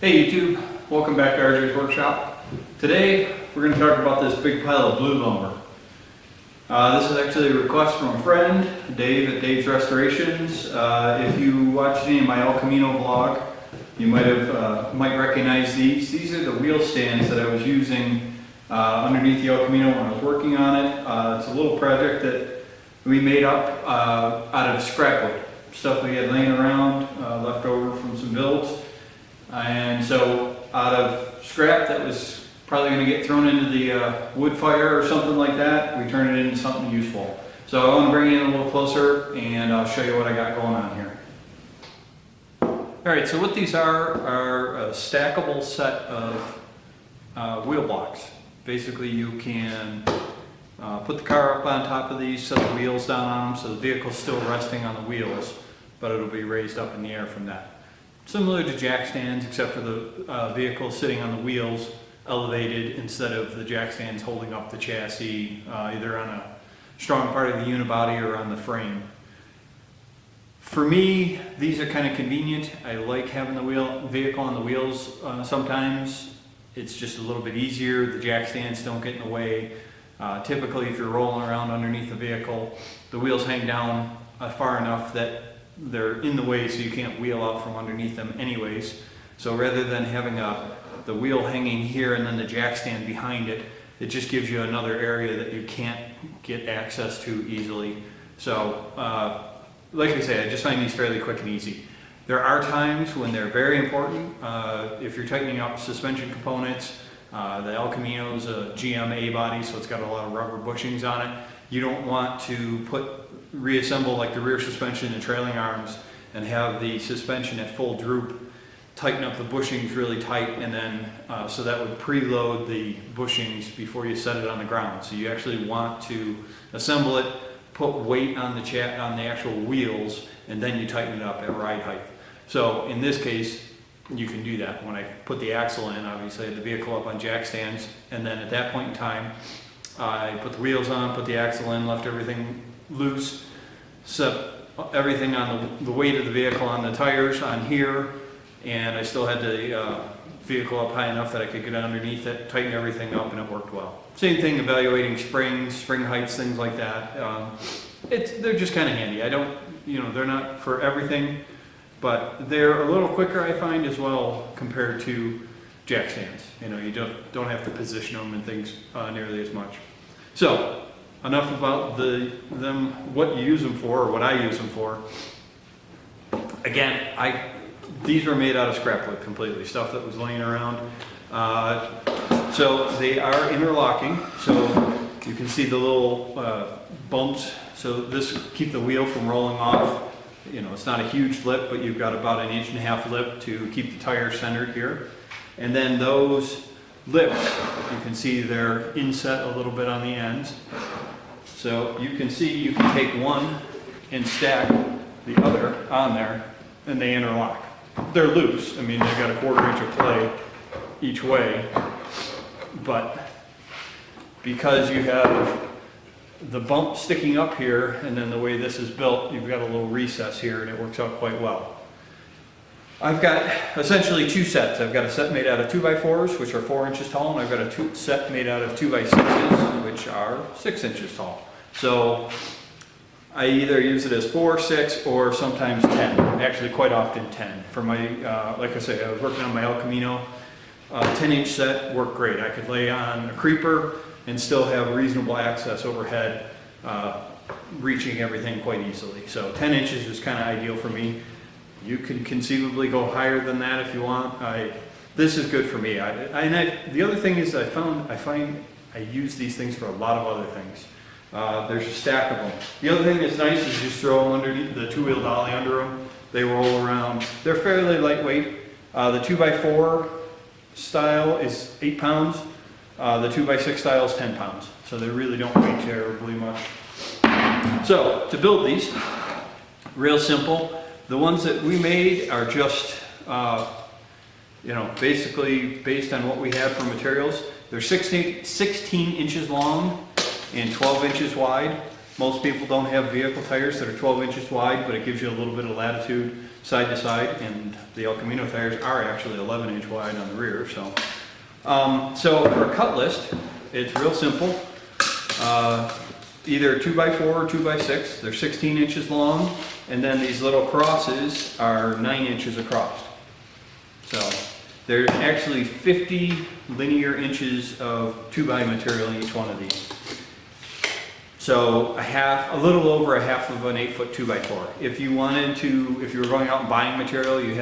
Hey YouTube, welcome back to RJ's Workshop. Today we're going to talk about this big pile of blue lumber. This is actually a request from a friend, Dave at Dave's Restorations. If you watched any of my El Camino vlog, you might recognize these. These are the wheel stands that I was using underneath the El Camino when I was working on it. It's a little project that we made up out of scrap wood, stuff we had laying around, left over from some builds. And so out of scrap that was probably going to get thrown into the wood fire or something like that, we turned it into something useful. So I want to bring you in a little closer and I'll show you what I got going on here. Alright, so what these are a stackable set of wheel blocks. Basically you can put the car up on top of these, set the wheels down on them so the vehicle's still resting on the wheels, but it'll be raised up in the air from that. Similar to jack stands, except for the vehicle sitting on the wheels elevated instead of the jack stands holding up the chassis, either on a strong part of the unibody or on the frame. For me, these are kind of convenient. I like having the vehicle on the wheels sometimes. It's just a little bit easier. The jack stands don't get in the way. Typically, if you're rolling around underneath the vehicle, the wheels hang down far enough that they're in the way so you can't wheel out from underneath them anyways. So rather than having the wheel hanging here and then the jack stand behind it, it just gives you another area that you can't get access to easily. So like I say, I just find these fairly quick and easy. There are times when they're very important. If you're tightening up suspension components, the El Camino's a GMA body, so it's got a lot of rubber bushings on it. You don't want to reassemble like the rear suspension and trailing arms and have the suspension at full droop, tighten up the bushings really tight, and then so that would preload the bushings before you set it on the ground. So you actually want to assemble it, put weight on the actual wheels, and then you tighten it up at ride height. So in this case, you can do that. When I put the axle in, obviously I had the vehicle up on jack stands, and then at that point in time, I put the wheels on, put the axle in, left everything loose, set everything on the weight of the vehicle on the tires on here, and I still had the vehicle up high enough that I could get underneath it, tighten everything up, and it worked well. Same thing evaluating springs, spring heights, things like that. They're just kind of handy. They're not for everything, but they're a little quicker, I find, as well compared to jack stands. You don't have to position them and things nearly as much. So enough about what you use them for, or what I use them for. Again, these were made out of scrap wood completely, stuff that was laying around. So they are interlocking, so you can see the little bumps. So this keep the wheel from rolling off. It's not a huge lip, but you've got about 1.5 inch lip to keep the tire centered here. And then those lips, you can see they're inset a little bit on the ends. So you can see you can take one and stack the other on there, and they interlock. They're loose. I mean, they've got 1/4 inch of play each way, but because you have the bump sticking up here, and then the way this is built, you've got a little recess here, and it works out quite well. I've got essentially two sets. I've got a set made out of 2x4s, which are 4 inches tall, and I've got a set made out of 2x6s, which are 6 inches tall. So I either use it as 4, 6, or sometimes 10. Actually, quite often 10. For my, like I say, I was working on my El Camino 10-inch set, worked great. I could lay on a creeper and still have reasonable access overhead, reaching everything quite easily. So 10 inches is kind of ideal for me. You can conceivably go higher than that if you want. This is good for me. The other thing is I find I use these things for a lot of other things. There's a stack of them. The other thing that's nice is just throw them underneath the two-wheel dolly under them. They roll around. They're fairly lightweight. The 2x4 style is 8 pounds. The 2x6 style is 10 pounds. So they really don't weigh terribly much. So to build these, real simple. The ones that we made are just, basically based on what we have for materials. They're 16 inches long and 12 inches wide. Most people don't have vehicle tires that are 12 inches wide, but it gives you a little bit of latitude side to side, and the El Camino tires are actually 11 inch wide on the rear. So for a cut list, it's real simple. Either 2x4 or 2x6. They're 16 inches long, and then these little crosses are 9 inches across. So there's actually 50 linear inches of 2x material in each one of these. So a little over a half of an 8-foot 2x4. If you were going out and buying material, you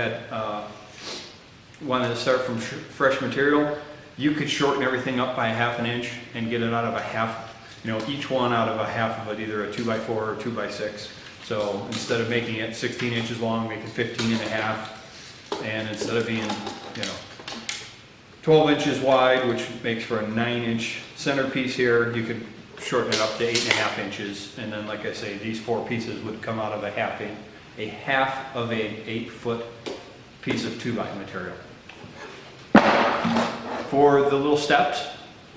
wanted to start from fresh material, you could shorten everything up by a half an inch and get it out of a half, each one out of a half of it, either a 2x4 or 2x6. So instead of making it 16 inches long, make it 15 and a half. And instead of being, 12 inches wide, which makes for a 9-inch centerpiece here, you could shorten it up to 8.5 inches. And then, like I say, these 4 pieces would come out of a half of an 8-foot piece of 2x material. For the little steps,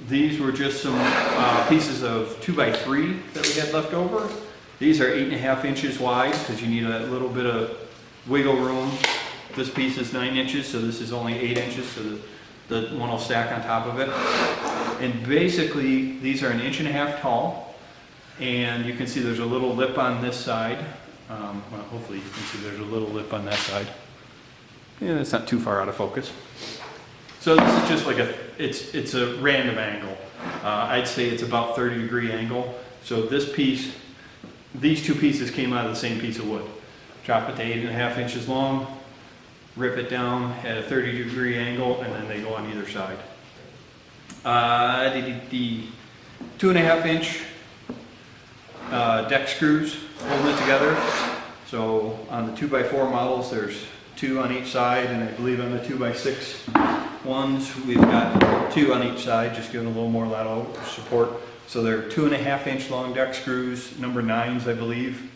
these were just some pieces of 2x3 that we had left over. These are 8.5 inches wide because you need a little bit of wiggle room. This piece is 9 inches, so this is only 8 inches, so the one will stack on top of it. And basically, these are 1.5 inches tall, and you can see there's a little lip on this side. Well, hopefully you can see there's a little lip on that side. Yeah, it's not too far out of focus. So this is just like it's a random angle. I'd say it's about 30-degree angle. So these 2 pieces came out of the same piece of wood. Chop it to 8.5 inches long, rip it down at a 30-degree angle, and then they go on either side. The 2.5 inch deck screws holding it together. So on the 2x4 models, there's 2 on each side, and I believe on the 2x6 ones, we've got 2 on each side, just giving a little more lateral support. So they're 2.5 inch long deck screws, number 9s, I believe.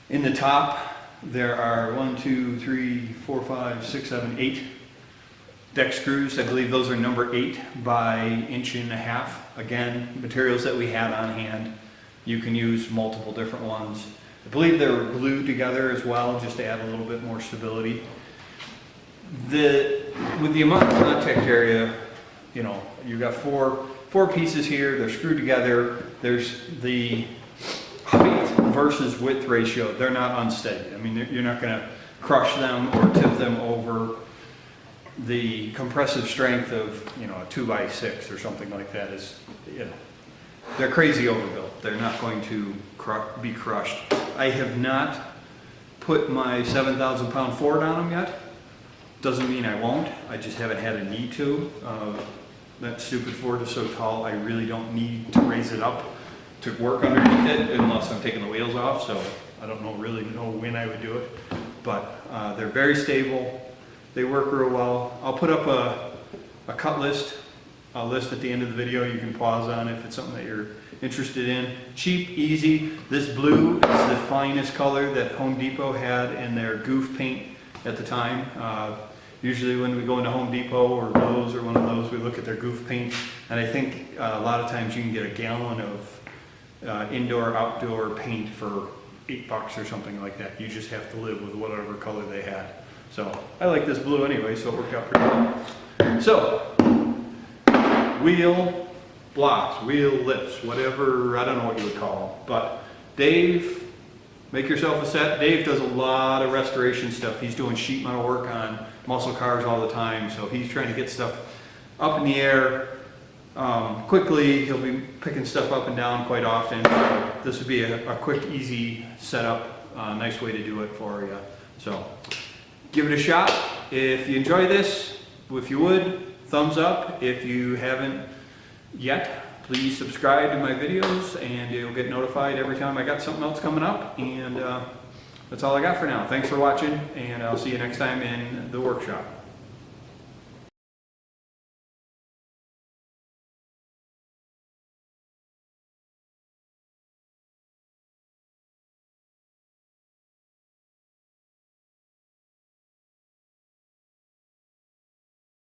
In the top, there are 1, 2, 3, 4, 5, 6, 7, 8 deck screws. I believe those are number 8 by 1.5 inches. Again, materials that we had on hand. You can use multiple different ones. I believe they were glued together as well, just to add a little bit more stability. With the amount of contact area, you've got four pieces here. They're screwed together. There's the height versus width ratio. They're not unsteady. I mean, you're not going to crush them or tip them over. The compressive strength of a 2x6 or something like that is, they're crazy overbuilt. They're not going to be crushed. I have not put my 7,000 pound Ford on them yet. Doesn't mean I won't. I just haven't had a need to. That stupid Ford is so tall, I really don't need to raise it up to work underneath it unless I'm taking the wheels off. So I don't really know when I would do it. But they're very stable. They work real well. I'll put up a cut list, a list at the end of the video you can pause on if it's something that you're interested in. Cheap, easy. This blue is the finest color that Home Depot had in their goof paint at the time. Usually when we go into Home Depot or Lowe's or one of those, we look at their goof paint, and I think a lot of times you can get a gallon of indoor-outdoor paint for $8 or something like that. You just have to live with whatever color they had. So I like this blue anyway, so it worked out pretty well. So wheel blocks, wheel lips, whatever, I don't know what you would call them, but Dave, make yourself a set. Dave does a lot of restoration stuff. He's doing sheet metal work on muscle cars all the time, so he's trying to get stuff up in the air quickly. He'll be picking stuff up and down quite often. So this would be a quick, easy setup, nice way to do it for you. So give it a shot. If you enjoy this, if you would, thumbs up. If you haven't yet, please subscribe to my videos and you'll get notified every time I got something else coming up. And that's all I got for now. Thanks for watching, and I'll see you next time in the workshop.